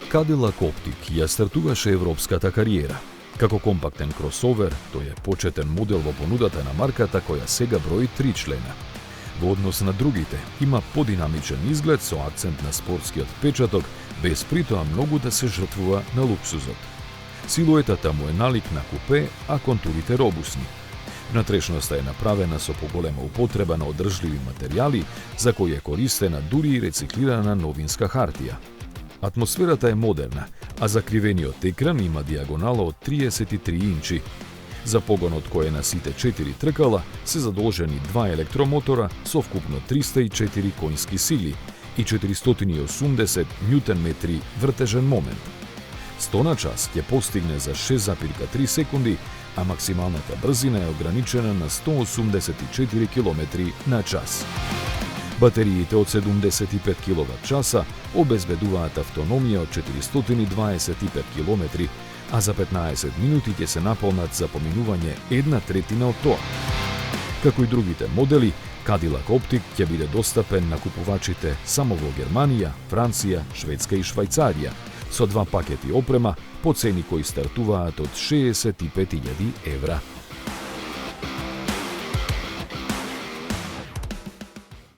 Cadillac Optiq ја стартуваше европската кариера. Како компактен кросовер, тој е почетен модел во понудата на марката која сега брои 3 члена. Во однос на другите, има подинамичен изглед со акцент на спортскиот печаток, без притоа многу да се жртвува на луксузот. Силуетата му е налик на купе, а контурите робусни. Внатрешноста е направена со поголема употреба на одржливи материјали, за кои е користена дури и рециклирана новинска хартија. Атмосферата е модерна, а закривениот екран има дијагонала од 33 инчи. За погонот кој е на сите 4 тркала се задолжени 2 електромотора со вкупно 304 конски сили и 480 нјутен-метри вртежен момент. 100 на час ќе постигне за 6,3 секунди, а максималната брзина е ограничена на 184 км на час. Батериите од 75 кWh обезбедуваат автономија од 425 км, а за 15 минути ќе се наполнат за поминување 1/3 од тоа. Како и другите модели, Cadillac Optiq ќе биде достапен на купувачите само во Германија, Франција, Шведска и Швајцарија, со 2 пакети опрема по цени кои стартуваат од 65.000 евра.